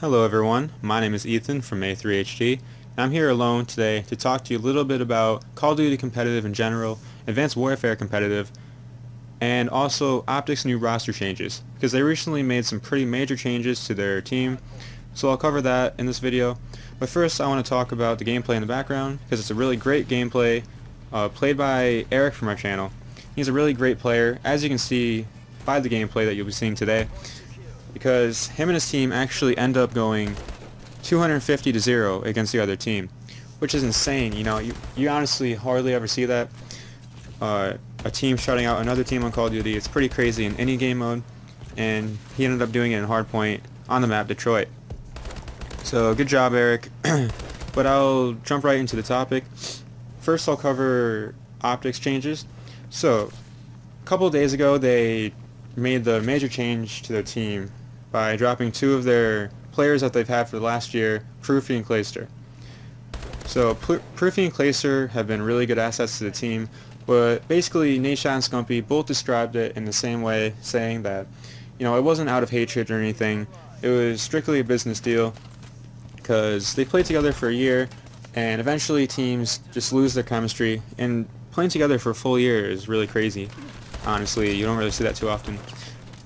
Hello everyone, my name is Ethan from A3HD, and I'm here alone today to talk to you a little bit about Call of Duty competitive in general, Advanced Warfare competitive, and also Optic's new roster changes, because they recently made some pretty major changes to their team, so I'll cover that in this video. But first I want to talk about the gameplay in the background, because it's a really great gameplay played by Eric from our channel. He's a really great player, as you can see by the gameplay that you'll be seeing today, because him and his team actually end up going 250-0 against the other team, which is insane. You know, you honestly hardly ever see that. A team shutting out another team on Call of Duty. It's pretty crazy in any game mode, and he ended up doing it in Hardpoint on the map Detroit. So good job, Eric. But I'll jump right into the topic. First I'll cover Optics changes. So a couple of days ago they made the major change to their team by dropping two of their players that they've had for the last year, Proofy and Clayster. So Proofy and Clayster have been really good assets to the team, but basically Nate and Scumpy both described it in the same way, saying that, you know, it wasn't out of hatred or anything, it was strictly a business deal, because they played together for a year, and eventually teams just lose their chemistry, and playing together for a full year is really crazy. Honestly, you don't really see that too often.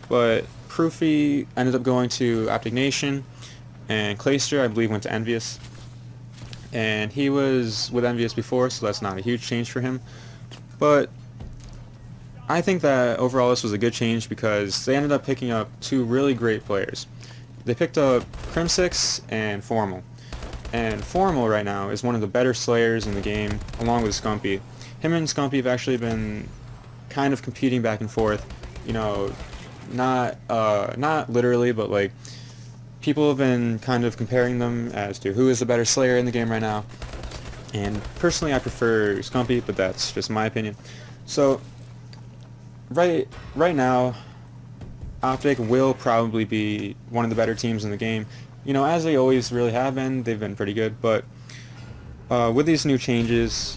But Proofy ended up going to Optic Nation, and Clayster, I believe, went to Envious. And he was with Envious before, so that's not a huge change for him. But I think that overall this was a good change because they ended up picking up two really great players. They picked up Crim6 and Formal. And Formal right now is one of the better slayers in the game, along with Scumpy. Him and Scumpy have actually been kind of competing back and forth, you know, not literally, but like people have been kind of comparing them as to who is the better slayer in the game right now. And personally I prefer Scumpy, but that's just my opinion. So right now Optic will probably be one of the better teams in the game. You know, as they always really have been, they've been pretty good, but with these new changes,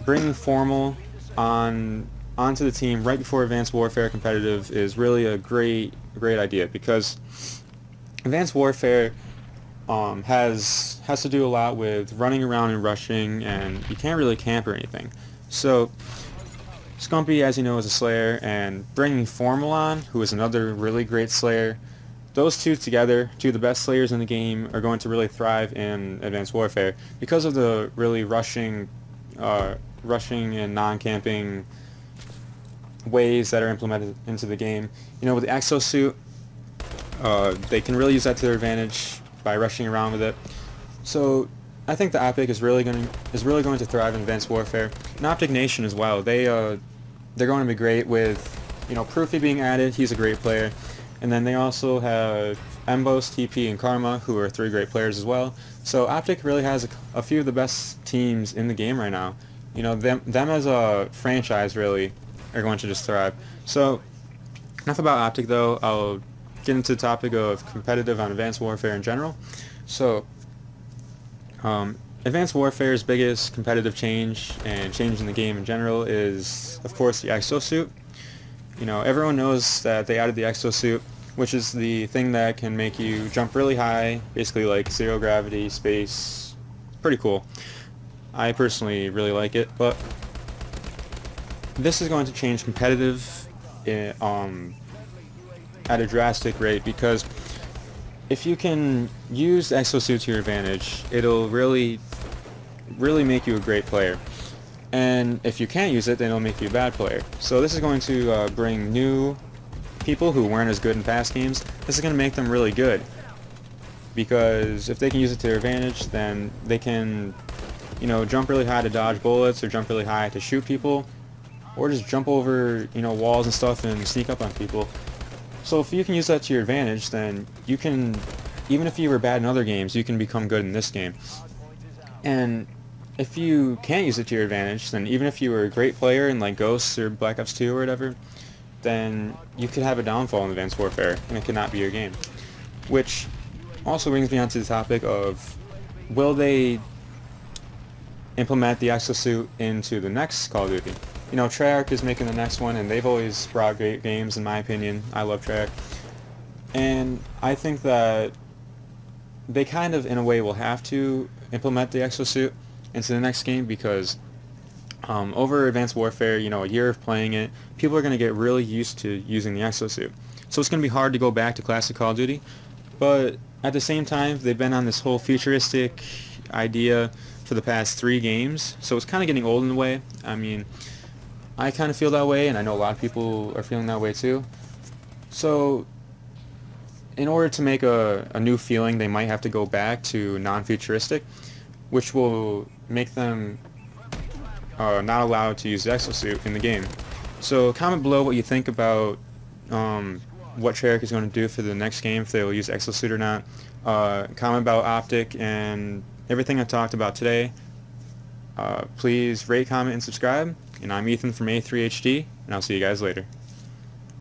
bringing Formal onto the team right before Advanced Warfare competitive is really a great idea, because Advanced Warfare has to do a lot with running around and rushing, and you can't really camp or anything. So Scumpy, as you know, is a slayer, and bringing Formal on, who is another really great slayer, those two together, two of the best slayers in the game, are going to really thrive in Advanced Warfare because of the really rushing and non-camping ways that are implemented into the game. You know, with the exosuit, they can really use that to their advantage by rushing around with it. So I think the Optic is really going to thrive in Advanced Warfare. And Optic Nation as well. They're going to be great with, you know, Proofy being added. He's a great player. And then they also have Embos, TP, and Karma, who are three great players as well. So Optic really has a few of the best teams in the game right now. You know, them as a franchise really are going to just thrive. So enough about Optic though. I'll get into the topic of competitive on Advanced Warfare in general. So Advanced Warfare's biggest competitive change and change in the game in general is, of course, the exosuit. You know, everyone knows that they added the exosuit, which is the thing that can make you jump really high, basically like zero gravity, space. Pretty cool. I personally really like it, but this is going to change competitive at a drastic rate, because if you can use exosuit to your advantage, it'll really make you a great player. And if you can't use it, then it'll make you a bad player. So this is going to bring new people who weren't as good in past games. This is going to make them really good, because if they can use it to their advantage, then they can, you know, jump really high to dodge bullets, or jump really high to shoot people, or just jump over, you know, walls and stuff and sneak up on people. So if you can use that to your advantage, then you can, even if you were bad in other games, you can become good in this game. And if you can't use it to your advantage, then even if you were a great player in like Ghosts or Black Ops 2 or whatever, then you could have a downfall in Advanced Warfare, and it could not be your game. Which also brings me on to the topic of, will they implement the exosuit into the next Call of Duty? You know, Treyarch is making the next one, and they've always brought great games, in my opinion. I love Treyarch. And I think that they kind of, in a way, will have to implement the exosuit into the next game because over Advanced Warfare, a year of playing it, people are going to get really used to using the exosuit. So it's going to be hard to go back to classic Call of Duty, but at the same time, they've been on this whole futuristic idea for the past 3 games, so it's kind of getting old in a way. I mean, I kind of feel that way, and I know a lot of people are feeling that way too. So in order to make a new feeling, they might have to go back to non-futuristic, which will make them not allowed to use the exosuit in the game. So comment below what you think about what Treyarch is going to do for the next game, if they will use exosuit or not. Comment about Optic and everything I talked about today. Please rate, comment, and subscribe. And I'm Ethan from A3HD, and I'll see you guys later.